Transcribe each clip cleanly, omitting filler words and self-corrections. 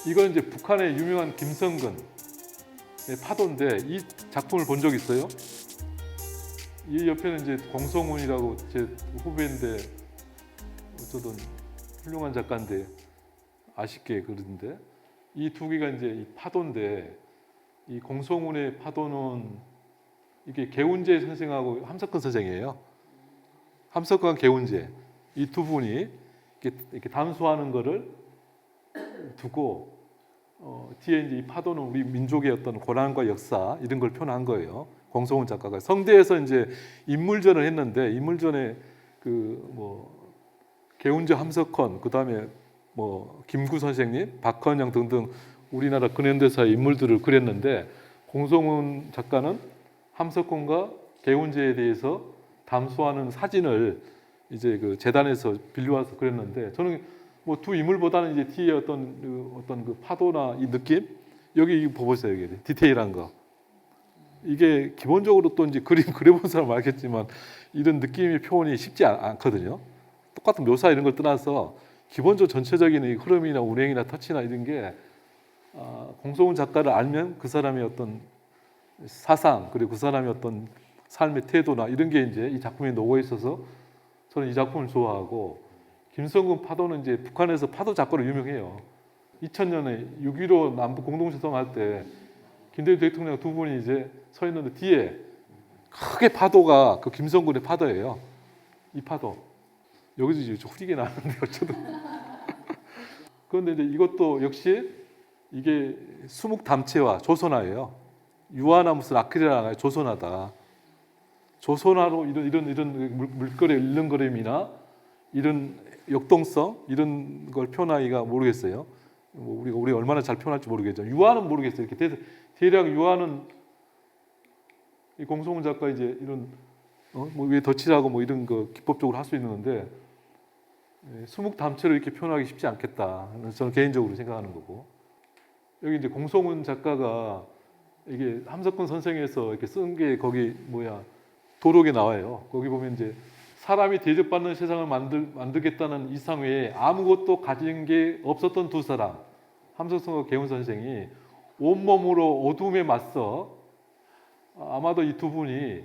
이건 이제 북한의 유명한 김성근의 파도인데 이 작품을 본 적 있어요? 이 옆에는 이제 공성훈이라고 제 후배인데 어쩌던 훌륭한 작가인데 아쉽게 그러는데 이 두 개가 이제 이 파도인데 이 공성훈의 파도는 이게 개운제 선생하고 함석근 선생이에요. 함석근 개운제 이 두 분이 이렇게 담수하는 거를 두고 뒤에 이제 이 파도는 우리 민족의 어떤 고난과 역사 이런 걸 표현한 거예요. 공성훈 작가가 성대에서 이제 인물전을 했는데 인물전에 그 뭐 개운제 함석헌 그다음에 뭐 김구 선생님, 박헌영 등등 우리나라 근현대사의 인물들을 그렸는데 공성훈 작가는 함석헌과 개운제에 대해서 담수하는 사진을 이제 그 재단에서 빌려와서 그렸는데 저는 뭐 두 인물보다는 이제 뒤에 어떤 그 파도나 이 느낌 여기 보세요. 이게 디테일한 거 이게 기본적으로 또 이제 그림 그려본 사람 알겠지만 이런 느낌의 표현이 쉽지 않거든요. 똑같은 묘사 이런 걸 떠나서 기본적으로 전체적인 이 흐름이나 운행이나 터치나 이런 게 공성훈 작가를 알면 그 사람의 어떤 사상 그리고 그 사람의 어떤 삶의 태도나 이런 게 이제 이 작품에 녹아 있어서 저는 이 작품을 좋아하고 김성근 파도는 이제 북한에서 파도 작가로 유명해요. 2000년에 6.15 남북 공동선언할 때 김대중 대통령 두 분이 이제 서 있는데 뒤에 크게 파도가 그 김성근의 파도예요. 이 파도. 여기서 이제 후리게 나는데 어쩌든. 그런데 이제 이것도 역시 이게 수묵담체와 조선화예요. 유화나 무슨 아크릴화가 조선화다. 조선화로 이런 물거리 읽는 그림이나 이런 역동성 이런 걸 표현하기가 모르겠어요. 뭐 우리가 얼마나 잘 표현할지 모르겠죠. 유화는 모르겠어요. 이렇게 대략 유화는 이 공성훈 작가 이제 이런 뭐 위에 덧칠하고 뭐 이런 거 기법적으로 할 수 있는데 수묵담체로 이렇게 표현하기 쉽지 않겠다. 저는 개인적으로 생각하는 거고 여기 이제 공성훈 작가가 이게 함석근 선생에서 이렇게 쓴 게 거기 도록에 나와요. 거기 보면 이제 사람이 대접받는 세상을 만들겠다는 이상 외에 아무것도 가진 게 없었던 두 사람 함석근과 개운 선생이 온몸으로 어둠에 맞서 아마도 이 두 분이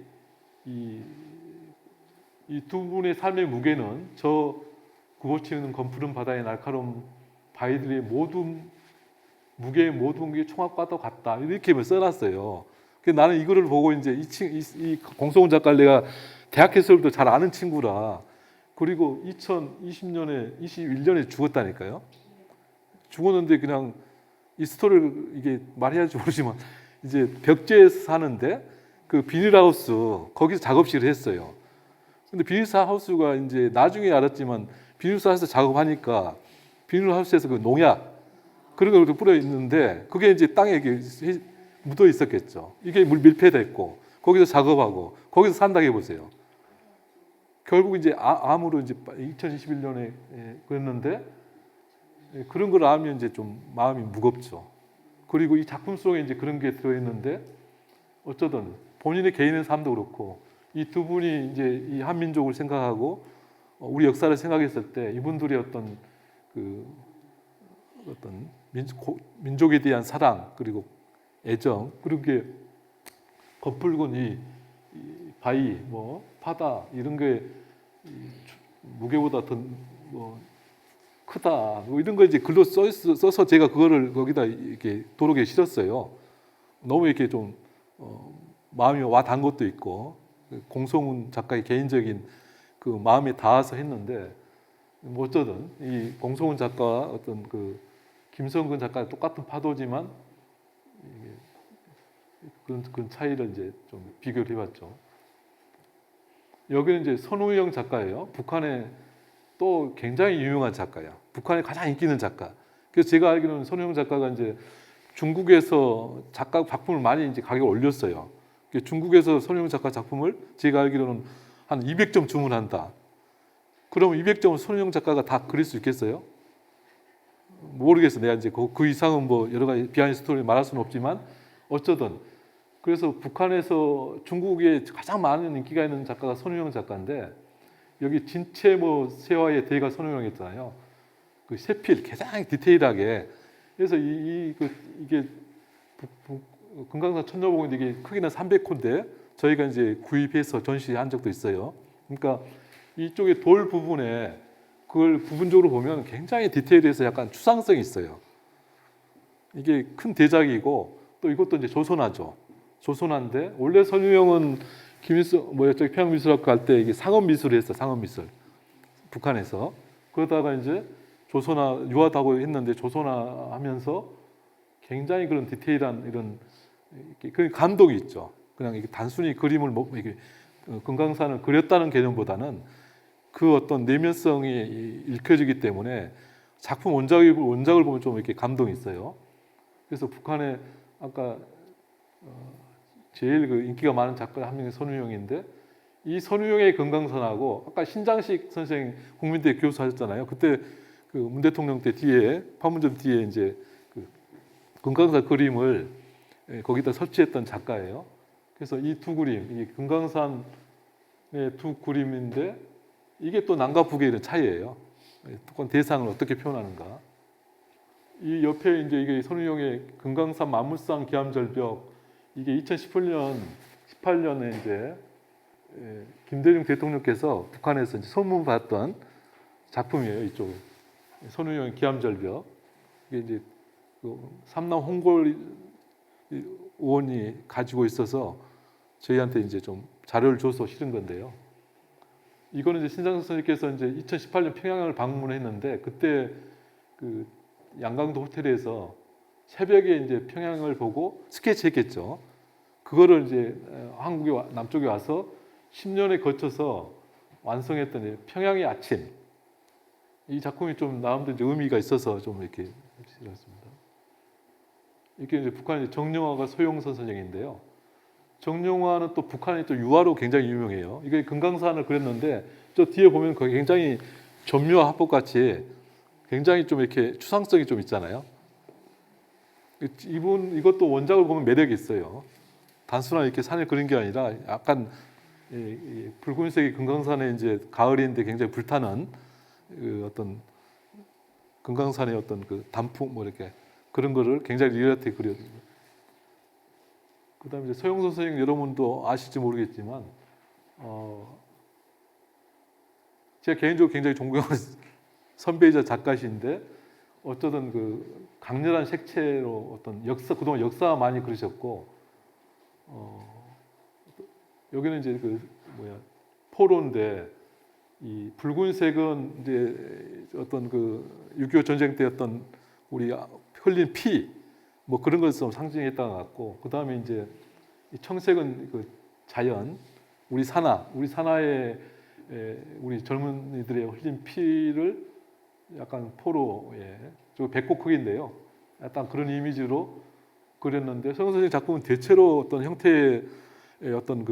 이 두 분의 삶의 무게는 저 굽어치는 검푸른 바다의 날카로운 바위들의 무게의 모든 게 총합과도 같다 이렇게 써놨어요. 나는 이거를 보고 이제 이 공성훈 작가를 내가 대학교에서 때부터 잘 아는 친구라 그리고 2020년에 21년에 죽었다니까요. 죽었는데 그냥 이 스토리를 이게 말해야 할지 모르지만 이제 벽지에 사는데 그 비닐하우스 거기서 작업실을 했어요. 근데 비닐하우스가 이제 나중에 알았지만 비닐하우스 작업하니까 비닐하우스에서 그 농약 그런 걸 뿌려 있는데 그게 이제 땅에 묻어 있었겠죠. 이게 물 밀폐됐고 거기서 작업하고 거기서 산다고 해보세요. 결국 이제 암으로 이제 2021년에 그랬는데 그런 걸 알면 이제 좀 마음이 무겁죠. 그리고 이 작품 속에 이제 그런 게 들어있는데 어쩌든 본인의 개인의 삶도 그렇고 이 두 분이 이제 이 한민족을 생각하고 우리 역사를 생각했을 때 이분들의 어떤 민족에 대한 사랑 그리고 애정 그리고 게 거풀군 이 바위 바다 이런 게 무게보다 더 크다 이런 거 이제 글로 써서 제가 그거를 거기다 이렇게 도록에 실었어요. 너무 이렇게 좀 마음이 와 닿은 것도 있고 공성훈 작가의 개인적인 그 마음에 닿아서 했는데 뭐 어쩌든 이 공성훈 작가와 어떤 그 김성근 작가의 똑같은 파도지만 그런 차이를 이제 좀 비교를 해봤죠. 여기는 이제 선우영 작가예요. 북한의 또 굉장히 유명한 작가야. 북한에 가장 인기 있는 작가. 그래서 제가 알기로는 선우영 작가가 이제 중국에서 작품을 많이 이제 가격을 올렸어요. 중국에서 선우영 작가 작품을 제가 알기로는 한 200점 주문한다. 그럼 200점을 선우영 작가가 다 그릴 수 있겠어요? 모르겠어. 내가 이제 그 이상은 뭐 여러 가지 비하인드 스토리를 말할 수는 없지만 어쩌든 그래서 북한에서 중국에 가장 많은 인기가 있는 작가가 선우영 작가인데 여기 진체 세화의 대가 선우영이었잖아요. 그 세필 가장 디테일하게 그래서 이게 금강산 천녀봉인데 이게 크기는 300호인데 저희가 이제 구입해서 전시한 적도 있어요. 그러니까 이쪽에 돌 부분에 그걸 부분적으로 보면 굉장히 디테일해서 약간 추상성이 있어요. 이게 큰 대작이고 또 이것도 이제 조선화죠. 조선화인데 원래 선유형은 저기 평양미술학과 할 때 이게 상업미술을 했어. 상업미술 북한에서. 그러다가 이제 조선화 유화하고 했는데 조선화하면서 굉장히 그런 디테일한 이런 그 감동이 있죠. 그냥 이게 단순히 그림을 이게 금강산을 그렸다는 개념보다는 그 어떤 내면성이 읽혀지기 때문에 작품 원작을 보면 좀 이렇게 감동이 있어요. 그래서 북한에 아까 제일 그 인기가 많은 작가 한 명이 선우용인데 이 선우용의 금강산하고 아까 신장식 선생 국민대 교수 하셨잖아요. 그때 그 문 대통령 때 뒤에 판문점 뒤에 이제 그 금강산 그림을 거기다 설치했던 작가예요. 그래서 이 두 그림, 이 금강산의 두 그림인데 이게 또 남과 북의 이런 차이예요. 또한 대상을 어떻게 표현하는가. 이 옆에 이제 이게 선우용의 금강산 만물상 기암절벽 이게 2018년에 이제 김대중 대통령께서 북한에서 이제 소문 받았던 작품이에요. 이쪽 선우용의 기암절벽 이게 이제 그 삼남 홍골 의원이 가지고 있어서 저희한테 이제 좀 자료를 줘서 실은 건데요. 이거는 이제 신장석 선생님께서 이제 2018년 평양을 방문했는데 그때 그 양강도 호텔에서 새벽에 이제 평양을 보고 스케치했겠죠. 그거를 이제 한국에 남쪽에 와서 10년에 거쳐서 완성했던 평양의 아침. 이 작품이 좀 나름대로 의미가 있어서 좀 이렇게 실었습니다. 이게 이제 북한의 정영화가 소용선 선생인데요. 정영화는 또 북한의 또 유화로 굉장히 유명해요. 이게 금강산을 그렸는데 저 뒤에 보면 거기 굉장히 점유와 합법 같이 굉장히 좀 이렇게 추상성이 좀 있잖아요. 이것도 원작을 보면 매력이 있어요. 단순한 이렇게 산을 그린 게 아니라 약간 이 붉은색이 금강산에 이제 가을인데 굉장히 불타는 그 어떤 금강산의 어떤 그 단풍 뭐 이렇게 그런 거를 굉장히 리얼하게 그려요. 그다음에 이제 서영선 선생님 여러분도 아실지 모르겠지만 제가 개인적으로 굉장히 존경하는 선배이자 작가신데 어쩌든 그 강렬한 색채로 어떤 그동안 역사 많이 그리셨고 여기는 이제 그 포로인데 이 붉은색은 이제 어떤 그 6.25 전쟁 때 어떤 우리 흘린 피 뭐 그런 것을 좀 상징했던 것 같고 그 다음에 이제 이 청색은 그 자연 우리 산하에 우리 젊은이들의 흘린 피를 약간 포로에 저 배꼽 크기인데요. 약간 그런 이미지로 그렸는데 서영 선생님 작품은 대체로 어떤 형태의 어떤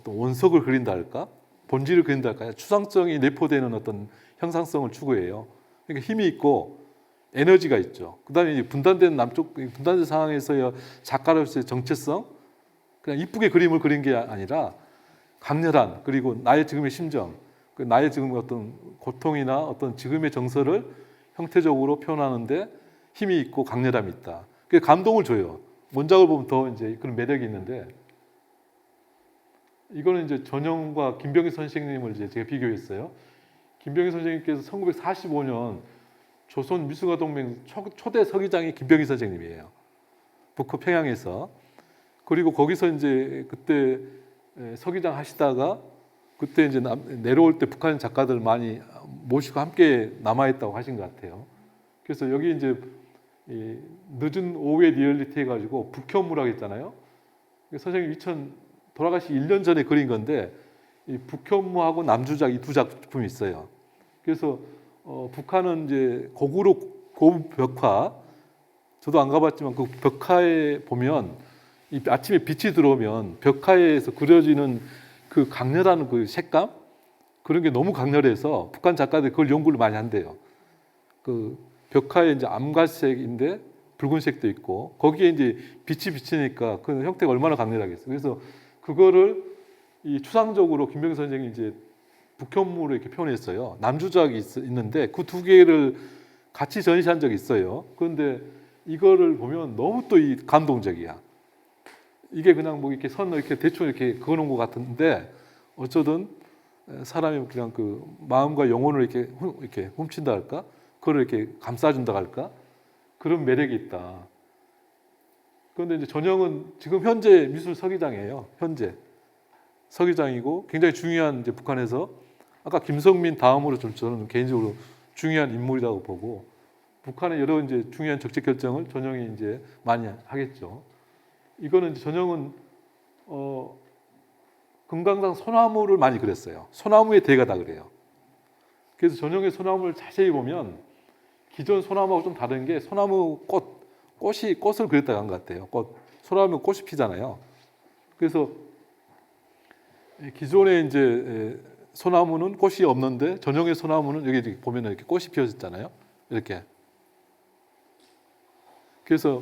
원석을 그린다 할까 본질을 그린다 할까 추상성이 내포되는 어떤 형상성을 추구해요. 그러니까 힘이 있고 에너지가 있죠. 그다음에 분단된 상황에서의 작가로서의 정체성, 그냥 이쁘게 그림을 그린 게 아니라 강렬한 그리고 나의 지금의 심정, 나의 지금 어떤 고통이나 어떤 지금의 정서를 형태적으로 표현하는데 힘이 있고 강렬함이 있다. 그게 감동을 줘요. 원작을 보면 더 이제 그런 매력이 있는데 이거는 이제 전영과 김병희 선생님을 이제 제가 비교했어요. 김병희 선생님께서 1945년 조선 미술가 동맹 초대 서기장이 김병희 선생님이에요. 북한 평양에서. 그리고 거기서 이제 그때 서기장 하시다가 그때 이제 내려올 때 북한 작가들 많이 모시고 함께 남아있다고 하신 것 같아요. 그래서 여기 이제 늦은 오후의 리얼리티 해가지고 북현무라고 했잖아요. 선생님 돌아가시 1년 전에 그린 건데 이 북현무하고 남주작 이 두 작품이 있어요. 그래서 북한은 이제 고벽화 저도 안 가봤지만 그 벽화에 보면 이 아침에 빛이 들어오면 벽화에서 그려지는 그 강렬한 그 색감 그런 게 너무 강렬해서 북한 작가들이 그걸 연구를 많이 한대요. 그 벽화에 이제 암갈색인데 붉은색도 있고 거기에 이제 빛이 비치니까 그 형태가 얼마나 강렬하겠어요. 그래서 그거를 이 추상적으로 김병희 선생이 이제 북현무로 이렇게 표현했어요. 남주작이 있는데 그 두 개를 같이 전시한 적이 있어요. 그런데 이거를 보면 너무 또 감동적이야. 이게 그냥 뭐 이렇게 선 이렇게 대충 이렇게 그어놓은 것 같은데 어쩌든 사람이 그냥 그 마음과 영혼을 이렇게 훔친다 할까? 그걸 이렇게 감싸준다 할까? 그런 매력이 있다. 그런데 이제 전형은 지금 현재 미술 서기장이에요. 현재 서기장이고 굉장히 중요한 이제 북한에서 아까 김성민 다음으로 좀 저는 개인적으로 중요한 인물이라고 보고 북한의 여러 이제 중요한 정책 결정을 전형이 이제 많이 하겠죠. 이거는 이제 전형은 금강산 소나무를 많이 그렸어요. 소나무의 대가 다 그래요. 그래서 전형의 소나무를 자세히 보면 기존 소나무하고 좀 다른 게 소나무 꽃을 그렸다고 한 것 같아요. 소나무 꽃이 피잖아요. 그래서 기존의 이제 소나무는 꽃이 없는데 전형의 소나무는 여기 보면은 이렇게 꽃이 피어졌잖아요. 이렇게. 그래서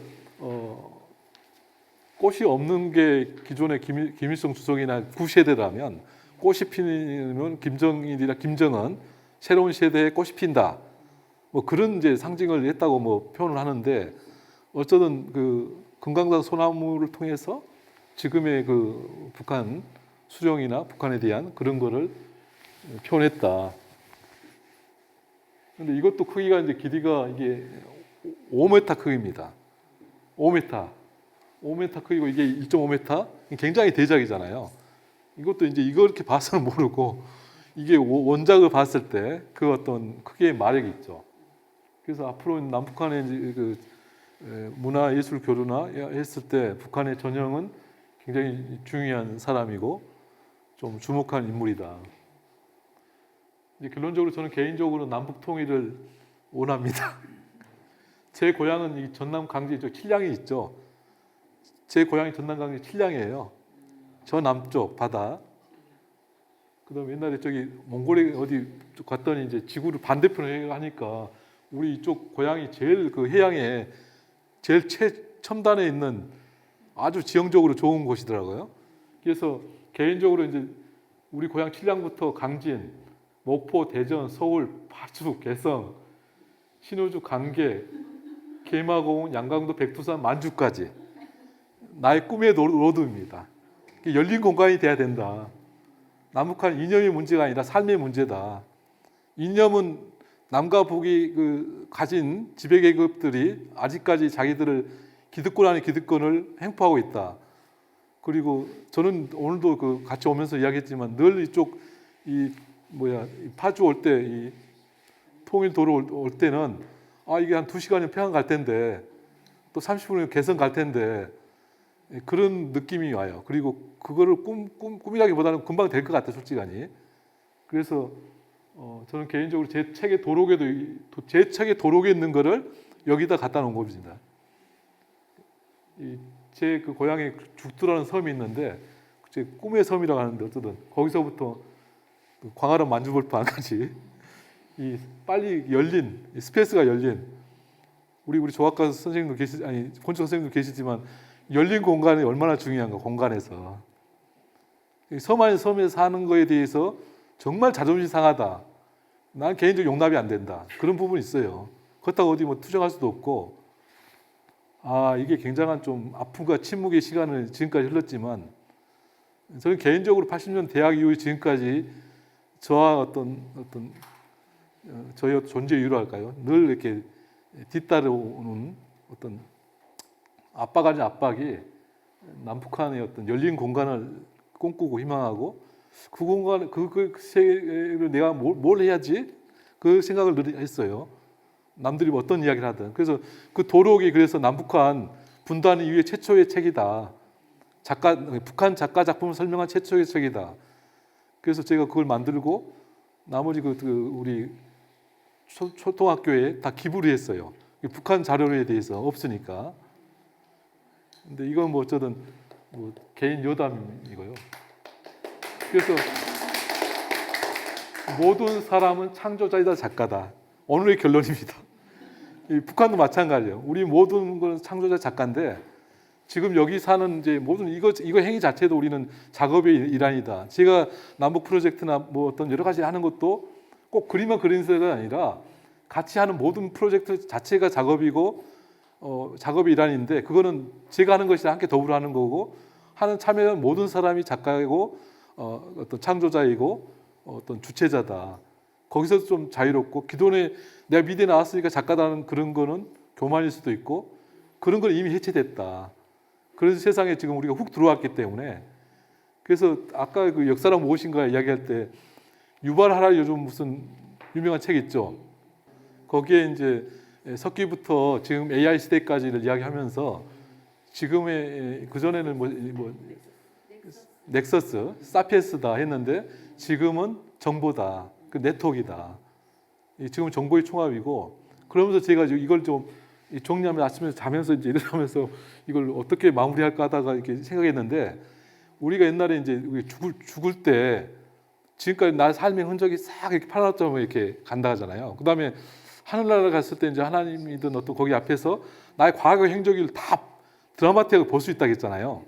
꽃이 없는 게 기존의 김일성 주석이나 구세대라면 꽃이 피는 김정일이나 김정은 새로운 세대에 꽃이 핀다. 뭐 그런 이제 상징을 했다고 뭐 표현을 하는데 어쩌든 그 금강산 소나무를 통해서 지금의 그 북한 수령이나 북한에 대한 그런 거를 표현했다. 근데 이것도 크기가 이제 길이가 이게 5m 크기입니다. 5m 크기고 이게 1.5m 굉장히 대작이잖아요. 이것도 이제 이렇게 봐서는 모르고 이게 원작을 봤을 때 그 어떤 크기의 마력이 있죠. 그래서 앞으로 남북한의 그 문화예술 교류나 했을 때 북한의 전형은 굉장히 중요한 사람이고 좀 주목한 인물이다. 이제 결론적으로 저는 개인적으로 남북 통일을 원합니다. 제 고향은 이 전남 강진 쪽 칠량이 있죠. 제 고향이 전남 강진 칠량이에요. 저 남쪽 바다. 그다음 옛날에 저기 몽골에 어디 갔더니 이제 지구를 반대편에 하니까 우리 이쪽 고향이 제일 그 해양에 제일 최첨단에 있는 아주 지형적으로 좋은 곳이더라고요. 그래서 개인적으로 이제 우리 고향 칠량부터 강진, 목포, 대전, 서울, 파주, 개성, 신호주, 강계, 계마고운, 양강도, 백두산, 만주까지 나의 꿈의 로드입니다. 열린 공간이 돼야 된다. 남북한 이념의 문제가 아니라 삶의 문제다. 이념은 남과 북이 가진 지배계급들이 아직까지 자기들을 기득권 아닌 기득권을 행포하고 있다. 그리고 저는 오늘도 같이 오면서 이야기했지만 늘 이쪽 파주 올 때 이 통일도로 올 때는 이게 한 2시간이면 평양 갈 텐데 또 30분이면 개성 갈 텐데 그런 느낌이 와요. 그리고 그거를 꿈이라기보다는 금방 될 것 같아요, 솔직하니. 그래서 저는 개인적으로 제 책의 도록에 있는 거를 여기다 갖다 놓은 겁니다. 제 그 고향에 죽두라는 섬이 있는데 제 꿈의 섬이라고 하는데 어쨌든 거기서부터 광활한 만주벌판 같이 이 빨리 열린 스페이스가 열린 우리 조학과 선생님도 건축 선생님도 계시지만 열린 공간이 얼마나 중요한가 공간에서 섬 안에 섬에 사는 거에 대해서 정말 자존심 상하다. 난 개인적으로 용납이 안 된다. 그런 부분이 있어요. 그렇다고 어디 뭐 투정할 수도 없고 이게 굉장한 좀 아픔과 침묵의 시간을 지금까지 흘렀지만 저는 개인적으로 80년 대학 이후 지금까지 저와 어떤 저의 존재 이유로 할까요? 늘 이렇게 뒤따라오는 어떤 압박 아닌 압박이 남북한의 어떤 열린 공간을 꿈꾸고 희망하고 그 공간 그 세계를 내가 뭘 해야지 그 생각을 늘 했어요. 남들이 뭐 어떤 이야기를 하든. 그래서 그 도록이 그래서 남북한 분단 이후에 최초의 책이다. 북한 작가 작품을 설명한 최초의 책이다. 그래서 제가 그걸 만들고 나머지 우리 초등학교에 다 기부를 했어요. 북한 자료에 대해서 없으니까. 근데 이건 뭐 어쩌든 개인 여담이고요. 그래서 모든 사람은 창조자이다 작가다. 오늘의 결론입니다. 북한도 마찬가지예요. 우리 모든 건 창조자 작가인데 지금 여기 사는 이제 모든 이거 행위 자체도 우리는 작업의 일환이다. 제가 남북 프로젝트나 뭐 어떤 여러 가지 하는 것도 꼭 그림만 그리는 세가 아니라 같이 하는 모든 프로젝트 자체가 작업이고 작업의 일환인데 그거는 제가 하는 것이랑 함께 더불어 하는 거고 하는 참여는 모든 사람이 작가이고 어떤 창조자이고 어떤 주체자다. 거기서 좀 자유롭고 기존에 내가 미대에 나왔으니까 작가다는 그런 거는 교만일 수도 있고 그런 건 이미 해체됐다. 그래서 세상에 지금 우리가 훅 들어왔기 때문에 그래서 아까 그 역사랑 무엇인가 이야기할 때 유발 하라리 요즘 무슨 유명한 책 있죠. 거기에 이제 석기부터 지금 AI 시대까지를 이야기하면서 지금의 그전에는 뭐 넥서스, 사피엔스다 했는데 지금은 정보다. 그 네트워크이다. 지금은 정보의 총합이고 그러면서 제가 이걸 좀 정리하면 아침에 자면서 이제 일어나면서 이걸 어떻게 마무리할까 하다가 이렇게 생각했는데 우리가 옛날에 이제 죽을 때 지금까지 나의 삶의 흔적이 싹 이렇게 파란점으로 이렇게 간다 하잖아요. 그다음에 하늘나라 갔을 때 이제 하나님이든 어떤 거기 앞에서 나의 과거 행적을 다 드라마틱하게 볼 수 있다고 했잖아요.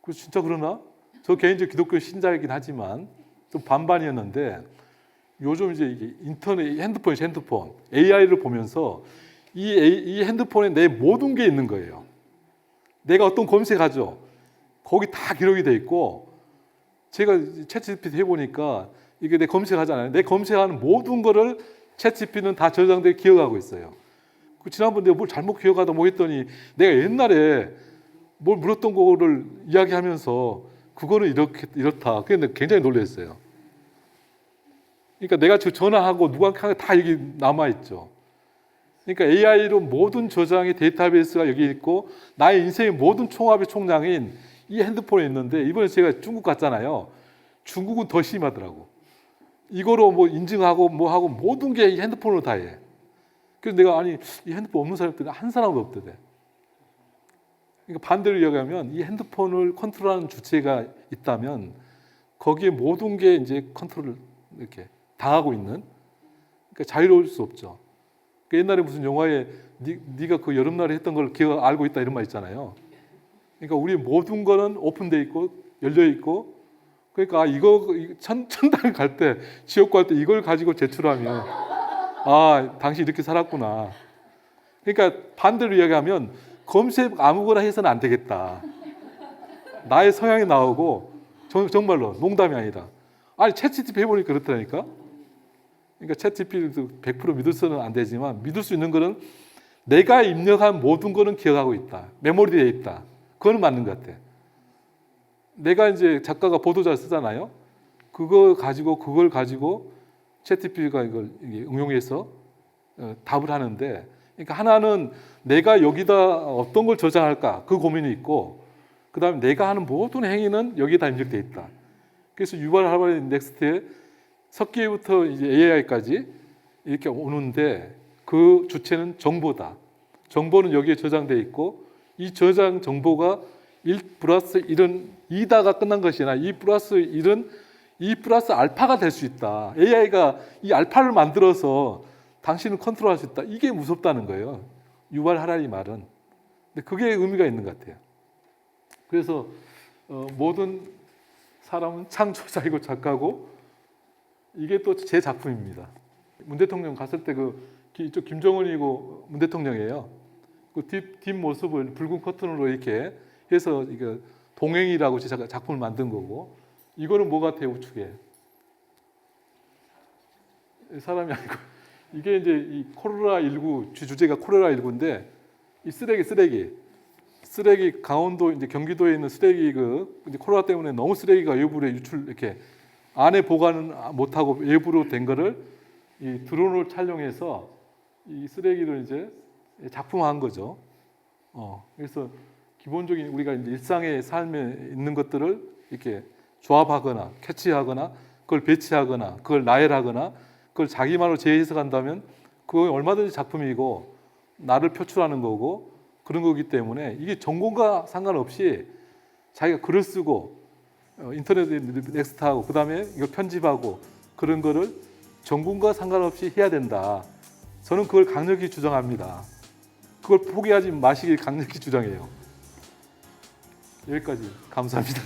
그 진짜 그러나? 저 개인적으로 기독교 신자이긴 하지만 좀 반반이었는데 요즘 이제 이게 인터넷, 핸드폰, AI를 보면서 이 핸드폰에 내 모든 게 있는 거예요. 내가 어떤 검색하죠. 거기 다 기록이 돼 있고 제가 챗GPT 해보니까 이게 내 검색하잖아요. 내 검색하는 모든 거를 챗GPT는 다 저장돼 기억하고 있어요. 지난번 내가 뭘 잘못 기억하다 뭐 했더니 내가 옛날에 뭘 물었던 거를 이야기하면서 그거는 이렇다. 그게 굉장히 놀랐어요. 그러니까 내가 전화하고 누구한테 하는 다 여기 남아있죠. 그러니까 AI로 모든 저장의 데이터베이스가 여기 있고 나의 인생의 모든 총합의 총량인 이 핸드폰에 있는데 이번에 제가 중국 갔잖아요. 중국은 더 심하더라고. 이거로 뭐 인증하고 뭐 하고 모든 게 이 핸드폰으로 다 해. 그래서 내가 아니 이 핸드폰 없는 사람들은 한 사람도 없대대. 그러니까 반대로 이야기하면 이 핸드폰을 컨트롤하는 주체가 있다면 거기에 모든 게 이제 컨트롤을 이렇게 당하고 있는 그러니까 자유로울 수 없죠. 그러니까 옛날에 무슨 영화에 네가 그 여름날에 했던 걸 알고 있다 이런 말 있잖아요. 그러니까 우리 모든 거는 오픈돼 있고 열려 있고 그러니까 이거 천당에 갈 때 지옥 갈 때 이걸 가지고 제출하면 아 당신 이렇게 살았구나. 그러니까 반대로 이야기하면 검색 아무거나 해서는 안 되겠다. 나의 성향이 나오고 정말로 농담이 아니라 아니 챗GPT 해보니까 그렇다니까. 그러니까 챗GPT도 100% 믿을 수는 안 되지만 믿을 수 있는 거는 내가 입력한 모든 거는 기억하고 있다. 메모리에 있다. 그거는 맞는 것 같아. 내가 이제 작가가 보도자를 쓰잖아요. 그걸 가지고 챗GPT가 이걸 응용해서 답을 하는데 그러니까 하나는 내가 여기다 어떤 걸 저장할까 그 고민이 있고 그다음에 내가 하는 모든 행위는 여기에 다 입력돼 있다. 그래서 유발 하라리 넥스트에 석기부터 이제 AI까지 이렇게 오는데 그 주체는 정보다. 정보는 여기에 저장돼 있고 이 저장 정보가 1 플러스 1은 2다가 끝난 것이 아니라 2 플러스 1은 2 플러스 알파가 될 수 있다. AI가 이 알파를 만들어서 당신을 컨트롤할 수 있다. 이게 무섭다는 거예요. 유발 하라리 말은. 근데 그게 의미가 있는 것 같아요. 그래서 모든 사람은 창조자이고 작가고 이게 또 제 작품입니다. 문 대통령 갔을 때 이쪽 김정은이고 문 대통령이에요. 그 뒷 모습을 붉은 커튼으로 이렇게 해서 이거 동행이라고 제가 작품을 만든 거고 이거는 뭐 같아요 우측에 사람이 아니고 이게 이제 이 코로나19 주제가 코로나19인데 이 쓰레기 강원도 이제 경기도에 있는 쓰레기 이제 코로나 때문에 너무 쓰레기가 외부로 이렇게 안에 보관은 못하고 외부로 된 거를 이 드론을 촬영해서 이 쓰레기를 이제 작품화한 거죠. 그래서 기본적인 우리가 이제 일상의 삶에 있는 것들을 이렇게 조합하거나 캐치하거나 그걸 배치하거나 그걸 나열하거나 그걸 자기만으로 재해석한다면 그건 얼마든지 작품이고 나를 표출하는 거고 그런 거기 때문에 이게 전공과 상관없이 자기가 글을 쓰고 인터넷에 넥스트하고 그다음에 이거 편집하고 그런 거를 전공과 상관없이 해야 된다. 저는 그걸 강력히 주장합니다. 그걸 포기하지 마시길 강력히 주장해요. 여기까지 감사합니다.